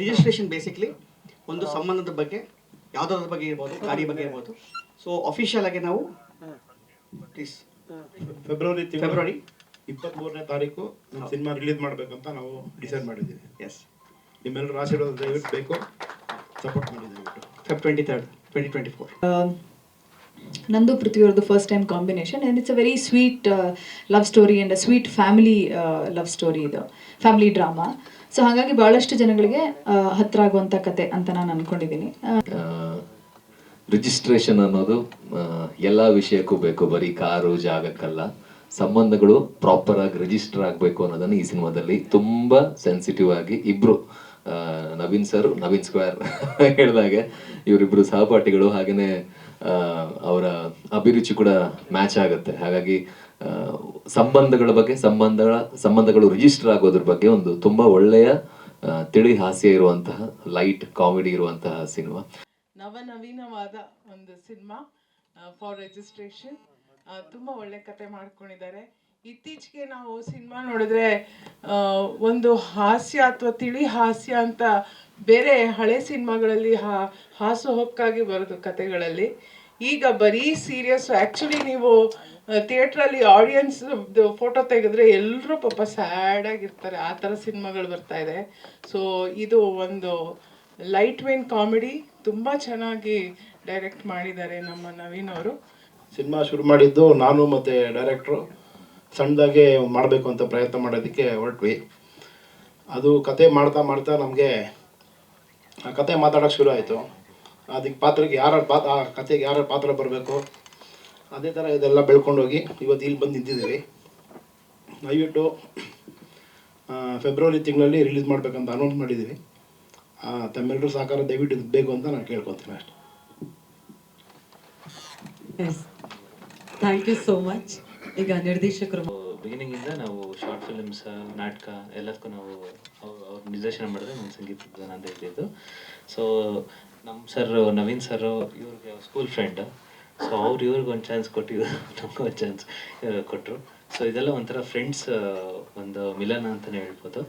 Registration basically ಒಂದು ಸಂಬಂಧದ ಬಗ್ಗೆ ಯಾವುದಾದ್ರ ಬಗ್ಗೆ ಇರ್ಬೋದು, ಗಾಡಿ ಬಗ್ಗೆ ಇರ್ಬೋದು. ಸೊ ಅಫಿಷಿಯಲ್ ಆಗಿ ನಾವು ಪ್ಲೀಸ್ ಫೆಬ್ರವರಿ ಫೆಬ್ರವರಿ 23ನೇ ತಾರೀಕು ನಮ್ಮ ಸಿನಿಮಾ ರಿಲೀಸ್ ಮಾಡಬೇಕಂತ ನಾವು ಡಿಸೈಡ್ ಮಾಡಿದ್ದೀವಿ. ಎಸ್, ನಿಮ್ಮೆಲ್ಲರ ಆಶೀರ್ವಾದ ದಯವಿಟ್ಟು ಬೇಕು, ಸಪೋರ್ಟ್ ಮಾಡಿ ದಯವಿಟ್ಟು. Feb 23rd 2024. ನಂದು ಪೃಥ್ವಿಯವ್ರದ್ದು first time combination and it's a very sweet love story and a sweet family love story, ಇದು ಫ್ಯಾಮಿಲಿ ಡ್ರಾಮಾ. ಸೊ ಹಾಗಾಗಿ ಭಾಳಷ್ಟು ಜನಗಳಿಗೆ ಹತ್ರ ಆಗುವಂಥ ಕತೆ ಅಂತ ನಾನು ಅಂದ್ಕೊಂಡಿದ್ದೀನಿ. ರಿಜಿಸ್ಟ್ರೇಷನ್ ಅನ್ನೋದು ಎಲ್ಲ ವಿಷಯಕ್ಕೂ ಬೇಕು, ಬರೀ ಕಾರು ಜಾಗಕ್ಕಲ್ಲ. ಸಂಬಂಧಗಳು ಪ್ರಾಪರ್ ಆಗಿ ರಿಜಿಸ್ಟರ್ ಆಗಬೇಕು ಅನ್ನೋದನ್ನು ಈ ಸಿನಿಮಾದಲ್ಲಿ ತುಂಬಾ ಸೆನ್ಸಿಟಿವ್ ಆಗಿ ಇಬ್ರು ನವೀನ್ ಸರ್, ನವೀನ್ ಸ್ಕ್ವೇರ್ ಹೇಳಿದಾಗೆ ಇವರಿಬ್ರು ಸಹಪಾಠಿಗಳು, ಹಾಗೇನೆ ಅವರ ಅಭಿರುಚಿ ಕೂಡ ಮ್ಯಾಚ್ ಆಗುತ್ತೆ. ಹಾಗಾಗಿ ಸಂಬಂಧಗಳ ಬಗ್ಗೆ, ಸಂಬಂಧಗಳು ರಿಜಿಸ್ಟರ್ ಆಗೋದ್ರ ಬಗ್ಗೆ ಒಂದು ತುಂಬಾ ಒಳ್ಳೆಯ ತಿಳಿ ಹಾಸ್ಯ ಇರುವಂತಹ, ಲೈಟ್ ಕಾಮಿಡಿ ಇರುವಂತಹ ಸಿನಿಮಾ. ನವನವೀನವಾದ ಒಂದು ಸಿನಿಮಾ ಫಾರ್ ರಿಜಿಸ್ಟ್ರೇಷನ್. ತುಂಬ ಒಳ್ಳೆ ಕತೆ ಮಾಡ್ಕೊಂಡಿದ್ದಾರೆ. ಇತ್ತೀಚೆಗೆ ನಾವು ಸಿನಿಮಾ ನೋಡಿದ್ರೆ ಒಂದು ಹಾಸ್ಯ ಅಥವಾ ತಿಳಿ ಹಾಸ್ಯ ಅಂತ ಬೇರೆ ಹಳೆ ಸಿನಿಮಾಗಳಲ್ಲಿ ಹಾಸುಹೊಕ್ಕಾಗಿ ಬರೋದು ಕತೆಗಳಲ್ಲಿ. ಈಗ ಬರೀ ಸೀರಿಯಸ್. ಆ್ಯಕ್ಚುಲಿ ನೀವು ಥಿಯೇಟ್ರಲ್ಲಿ ಆಡಿಯನ್ಸ್ ಫೋಟೋ ತೆಗೆದ್ರೆ ಎಲ್ಲರೂ ಪಾಪ ಸ್ಯಾಡಾಗಿರ್ತಾರೆ, ಆ ಥರ ಸಿನಿಮಾಗಳು ಬರ್ತಾ ಇದೆ. ಸೊ ಇದು ಒಂದು ಲೈಟ್ ವೇನ್ ಕಾಮಿಡಿ, ತುಂಬ ಚೆನ್ನಾಗಿ ಡೈರೆಕ್ಟ್ ಮಾಡಿದ್ದಾರೆ ನಮ್ಮ ನವೀನ್ ಅವರು. ಸಿನಿಮಾ ಶುರು ಮಾಡಿದ್ದು ನಾನು ಮತ್ತು ಡೈರೆಕ್ಟ್ರು ಸಣ್ಣದಾಗೆ ಮಾಡಬೇಕು ಅಂತ ಪ್ರಯತ್ನ ಮಾಡೋದಕ್ಕೆ ಹೊರಟ್ವಿ. ಅದು ಕತೆ ಮಾಡ್ತಾ ಮಾಡ್ತಾ ನಮಗೆ ಆ ಕತೆ ಮಾತಾಡೋಕ್ಕೆ ಶುರು ಆಯಿತು. ಅದಕ್ಕೆ ಪಾತ್ರಕ್ಕೆ ಆ ಕತೆಗೆ ಯಾರ ಪಾತ್ರ ಬರಬೇಕು, ಅದೇ ಥರ ಇದೆಲ್ಲ ಬೆಳ್ಕೊಂಡೋಗಿ ಇವತ್ತು ಇಲ್ಲಿ ಬಂದು ನಿಂತಿದ್ದೀವಿ. ದಯವಿಟ್ಟು ಫೆಬ್ರವರಿ ತಿಂಗಳಲ್ಲಿ ರಿಲೀಸ್ ಮಾಡಬೇಕಂತ ಅನೌನ್ಸ್ ಮಾಡಿದ್ದೀವಿ. ತಮ್ಮೆಲ್ಲರೂ ಸಹಕಾರ ದಯವಿಟ್ಟು ಬೇಕು ಅಂತ ನಾನು ಕೇಳ್ಕೊತೀನಿ ಅಷ್ಟೇ. Thank you so much. ಈಗ ನಿರ್ದೇಶಕರು ಬಿಗಿನಿಂಗ್ ಇಂದ ನಾವು ಶಾರ್ಟ್ ಫಿಲ್ಮ್ಸ್, ನಾಟಕ ಎಲ್ಲದಕ್ಕೂ ನಾವು ಅವ್ರು ನಿರ್ದೇಶನ ಮಾಡಿದ್ರೆ ನಾನು ಸಂಗೀತ ಅಂತ ಇದ್ದಿದ್ದು. ಸೊ ನಮ್ಮ ಸರ್ ನವೀನ್ ಸರ್ ಇವ್ರಿಗೆ ಸ್ಕೂಲ್ ಫ್ರೆಂಡ್. ಸೊ ಇವ್ರಿಗೆ ಒಂದು ಚಾನ್ಸ್ ಕೊಟ್ಟು ನಮ್ಗೆ ಒಂದು ಚಾನ್ಸ್ ಕೊಟ್ಟರು. ಸೊ ಇದೆಲ್ಲ ಒಂಥರ ಫ್ರೆಂಡ್ಸ್ ಒಂದು ಮಿಲನ ಅಂತಲೇ ಹೇಳ್ಬೋದು.